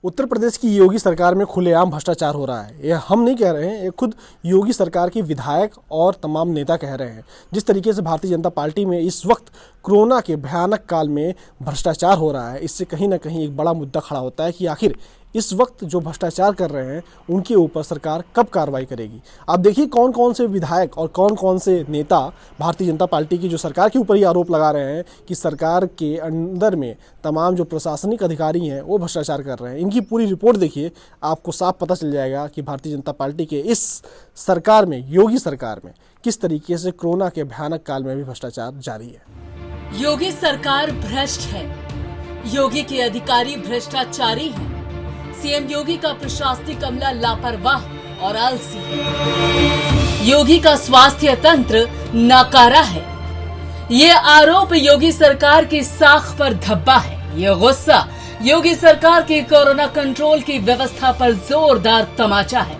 उत्तर प्रदेश की योगी सरकार में खुलेआम भ्रष्टाचार हो रहा है। यह हम नहीं कह रहे हैं, ये खुद योगी सरकार के विधायक और तमाम नेता कह रहे हैं। जिस तरीके से भारतीय जनता पार्टी में इस वक्त कोरोना के भयानक काल में भ्रष्टाचार हो रहा है, इससे कहीं ना कहीं एक बड़ा मुद्दा खड़ा होता है कि आखिर इस वक्त जो भ्रष्टाचार कर रहे हैं उनके ऊपर सरकार कब कार्रवाई करेगी। आप देखिए कौन कौन से विधायक और कौन कौन से नेता भारतीय जनता पार्टी की जो सरकार के ऊपर ही आरोप लगा रहे हैं कि सरकार के अंदर में तमाम जो प्रशासनिक अधिकारी हैं वो भ्रष्टाचार कर रहे हैं। इनकी पूरी रिपोर्ट देखिए, आपको साफ पता चल जाएगा कि भारतीय जनता पार्टी के इस सरकार में, योगी सरकार में, किस तरीके से कोरोना के भयानक काल में भी भ्रष्टाचार जारी है। योगी सरकार भ्रष्ट है, योगी के अधिकारी भ्रष्टाचारी हैं। सीएम योगी का प्रशासनिक अमला लापरवाह और आलसी है। योगी का स्वास्थ्य तंत्र नाकारा है। ये आरोप योगी सरकार की साख पर धब्बा है। ये गुस्सा योगी सरकार की कोरोना कंट्रोल की व्यवस्था पर जोरदार तमाचा है।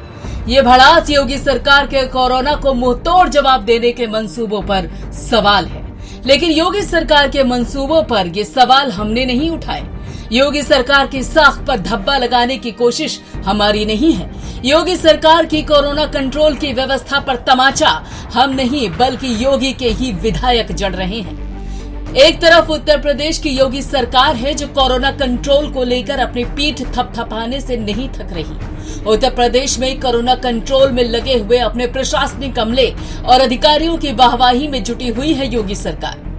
ये भड़ास योगी सरकार के कोरोना को मुंहतोड़ जवाब देने के मंसूबों पर सवाल है। लेकिन योगी सरकार के मंसूबों पर ये सवाल हमने नहीं उठाए। योगी सरकार की साख पर धब्बा लगाने की कोशिश हमारी नहीं है। योगी सरकार की कोरोना कंट्रोल की व्यवस्था पर तमाचा हम नहीं बल्कि योगी के ही विधायक जड़ रहे हैं। एक तरफ उत्तर प्रदेश की योगी सरकार है जो कोरोना कंट्रोल को लेकर अपनी पीठ थपथपाने से नहीं थक रही। उत्तर प्रदेश में कोरोना कंट्रोल में लगे हुए अपने प्रशासनिक अमले और अधिकारियों की वाहवाही में जुटी हुई है योगी सरकार।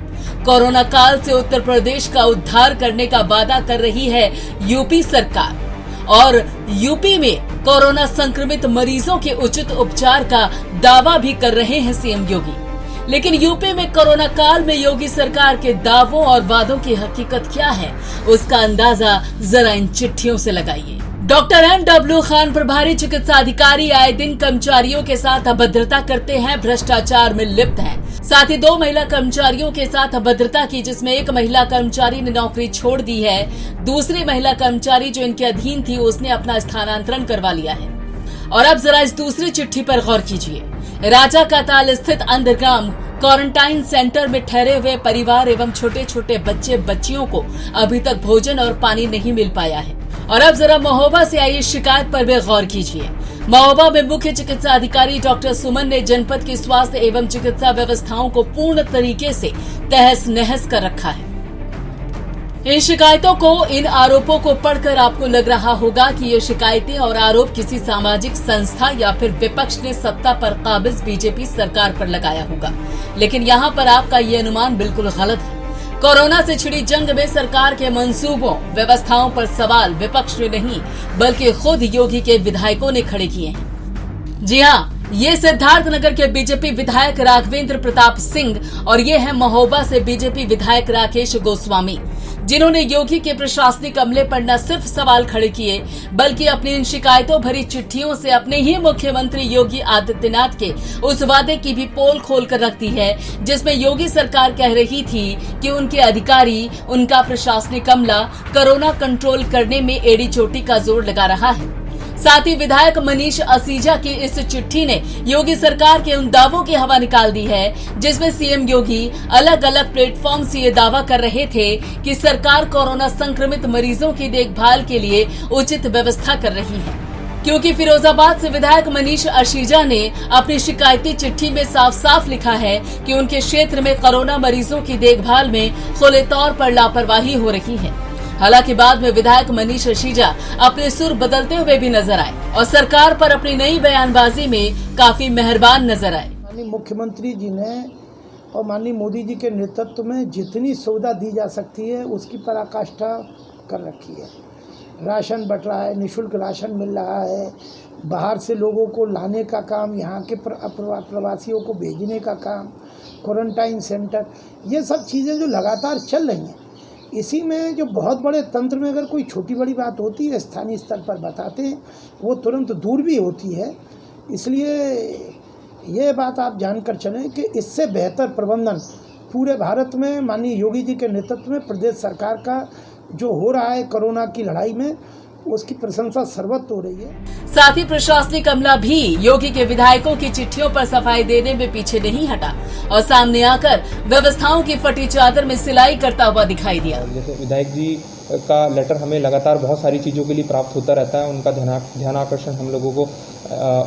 कोरोना काल से उत्तर प्रदेश का उद्धार करने का वादा कर रही है यूपी सरकार और यूपी में कोरोना संक्रमित मरीजों के उचित उपचार का दावा भी कर रहे हैं सीएम योगी। लेकिन यूपी में कोरोना काल में योगी सरकार के दावों और वादों की हकीकत क्या है, उसका अंदाजा जरा इन चिट्ठियों से लगाइए। डॉक्टर NW खान प्रभारी चिकित्सा अधिकारी आए दिन कर्मचारियों के साथ अभद्रता करते हैं, भ्रष्टाचार में लिप्त हैं। साथ ही 2 महिला कर्मचारियों के साथ अभद्रता की, जिसमें एक महिला कर्मचारी ने नौकरी छोड़ दी है। दूसरी महिला कर्मचारी जो इनके अधीन थी उसने अपना स्थानांतरण करवा लिया है। और अब जरा इस दूसरी चिट्ठी पर गौर कीजिए। राजा का ताल स्थित अंधग्राम क्वारंटाइन सेंटर में ठहरे हुए परिवार एवं छोटे छोटे बच्चे बच्चियों को अभी तक भोजन और पानी नहीं मिल पाया है। और अब जरा महोबा से आई शिकायत पर भी गौर कीजिए। महोबा में मुख्य चिकित्सा अधिकारी डॉक्टर सुमन ने जनपद की स्वास्थ्य एवं चिकित्सा व्यवस्थाओं को पूर्ण तरीके से तहस नहस कर रखा है। इन शिकायतों को, इन आरोपों को पढ़कर आपको लग रहा होगा कि ये शिकायतें और आरोप किसी सामाजिक संस्था या फिर विपक्ष ने सत्ता पर काबिज बीजेपी सरकार पर लगाया होगा। लेकिन यहाँ पर आपका ये अनुमान बिल्कुल गलत है। कोरोना से छिड़ी जंग में सरकार के मंसूबों, व्यवस्थाओं पर सवाल विपक्ष ने नहीं बल्कि खुद योगी के विधायकों ने खड़े किए हैं। जी हाँ, ये सिद्धार्थनगर के बीजेपी विधायक राघवेंद्र प्रताप सिंह और ये है महोबा से बीजेपी विधायक राकेश गोस्वामी, जिन्होंने योगी के प्रशासनिक अमले पर न सिर्फ सवाल खड़े किए बल्कि अपनी इन शिकायतों भरी चिट्ठियों से अपने ही मुख्यमंत्री योगी आदित्यनाथ के उस वादे की भी पोल खोल कर रख दी है, जिसमें योगी सरकार कह रही थी कि उनके अधिकारी, उनका प्रशासनिक अमला कोरोना कंट्रोल करने में एड़ी चोटी का जोर लगा रहा है। साथ ही विधायक मनीष असीजा की इस चिट्ठी ने योगी सरकार के उन दावों की हवा निकाल दी है, जिसमें सीएम योगी अलग अलग प्लेटफॉर्म से ये दावा कर रहे थे कि सरकार कोरोना संक्रमित मरीजों की देखभाल के लिए उचित व्यवस्था कर रही है। क्योंकि फिरोजाबाद से विधायक मनीष असीजा ने अपनी शिकायती चिट्ठी में साफ साफ लिखा है कि उनके क्षेत्र में कोरोना मरीजों की देखभाल में खुले तौर पर लापरवाही हो रही है। हालांकि बाद में विधायक मनीष असीजा अपने सुर बदलते हुए भी नजर आए और सरकार पर अपनी नई बयानबाजी में काफी मेहरबान नजर आए। माननीय मुख्यमंत्री जी ने और माननीय मोदी जी के नेतृत्व में जितनी सुविधा दी जा सकती है उसकी पराकाष्ठा कर रखी है। राशन बंट रहा है, निःशुल्क राशन मिल रहा है, बाहर से लोगों को लाने का काम, यहाँ के प्रवासियों को भेजने का काम, क्वारंटाइन सेंटर, ये सब चीज़ें जो लगातार चल रही हैं। इसी में जो बहुत बड़े तंत्र में अगर कोई छोटी बड़ी बात होती है स्थानीय स्तर पर बताते हैं, वो तुरंत दूर भी होती है। इसलिए ये बात आप जानकर चलें कि इससे बेहतर प्रबंधन पूरे भारत में माननीय योगी जी के नेतृत्व में प्रदेश सरकार का जो हो रहा है कोरोना की लड़ाई में, उसकी प्रशंसा सर्वत्र हो रही है। साथ ही प्रशासनिक अमला भी योगी के विधायकों की चिट्ठियों पर सफाई देने में पीछे नहीं हटा और सामने आकर व्यवस्थाओं की फटी चादर में सिलाई करता हुआ दिखाई दिया। जैसे विधायक जी का लेटर हमें लगातार बहुत सारी चीज़ों के लिए प्राप्त होता रहता है, उनका ध्यान आकर्षण हम लोगों को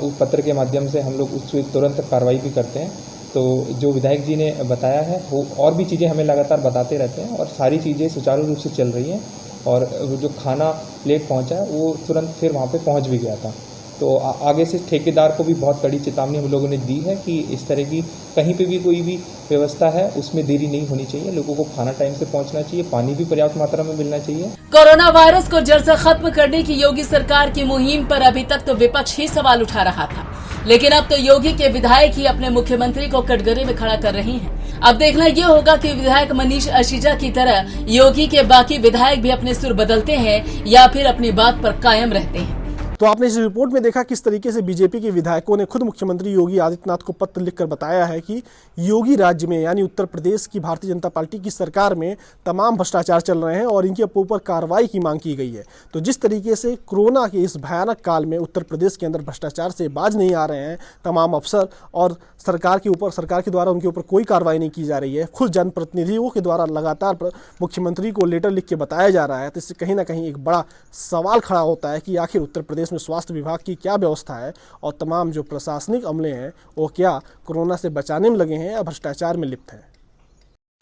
उस पत्र के माध्यम से हम लोग उस पर तुरंत कार्रवाई भी करते हैं। तो जो विधायक जी ने बताया है वो और भी चीज़ें हमें लगातार बताते रहते हैं और सारी चीज़ें सुचारू रूप से चल रही हैं और वो जो खाना लेट पहुंचा है वो तुरंत फिर वहाँ पे पहुंच भी गया था। तो आगे से ठेकेदार को भी बहुत कड़ी चेतावनी हम लोगों ने दी है कि इस तरह की कहीं पे भी कोई भी व्यवस्था है उसमें देरी नहीं होनी चाहिए, लोगों को खाना टाइम से पहुंचना चाहिए, पानी भी पर्याप्त मात्रा में मिलना चाहिए। कोरोना वायरस को जड़ से खत्म करने की योगी सरकार की मुहिम पर अभी तक तो विपक्ष ही सवाल उठा रहा था, लेकिन अब तो योगी के विधायक ही अपने मुख्यमंत्री को कटघरे में खड़ा कर रहे हैं। अब देखना ये होगा कि विधायक मनीष अशीजा की तरह योगी के बाकी विधायक भी अपने सुर बदलते हैं या फिर अपनी बात पर कायम रहते हैं। तो आपने इस रिपोर्ट में देखा किस तरीके से बीजेपी के विधायकों ने खुद मुख्यमंत्री योगी आदित्यनाथ को पत्र लिखकर बताया है कि योगी राज्य में यानी उत्तर प्रदेश की भारतीय जनता पार्टी की सरकार में तमाम भ्रष्टाचार चल रहे हैं और इनके ऊपर कार्रवाई की मांग की गई है। तो जिस तरीके से कोरोना के इस भयानक काल में उत्तर प्रदेश के अंदर भ्रष्टाचार से बाज नहीं आ रहे हैं तमाम अफसर और सरकार के द्वारा उनके ऊपर कोई कार्रवाई नहीं की जा रही है, खुद जनप्रतिनिधियों के द्वारा लगातार मुख्यमंत्री को लेटर लिख के बताया जा रहा है, तो इससे कहीं ना कहीं एक बड़ा सवाल खड़ा होता है कि आखिर उत्तर प्रदेश में स्वास्थ्य विभाग की क्या व्यवस्था है और तमाम जो प्रशासनिक अमले हैं वो क्या कोरोना से बचाने में लगे हैं या भ्रष्टाचार में लिप्त हैं।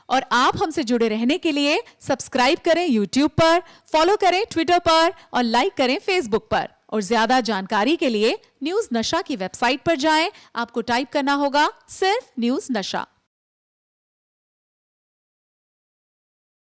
और आप हमसे जुड़े रहने के लिए सब्सक्राइब करें YouTube पर, फॉलो करें Twitter पर और लाइक करें Facebook पर। और ज्यादा जानकारी के लिए न्यूज नशा की वेबसाइट पर जाएं। आपको टाइप करना होगा सिर्फ न्यूज नशा।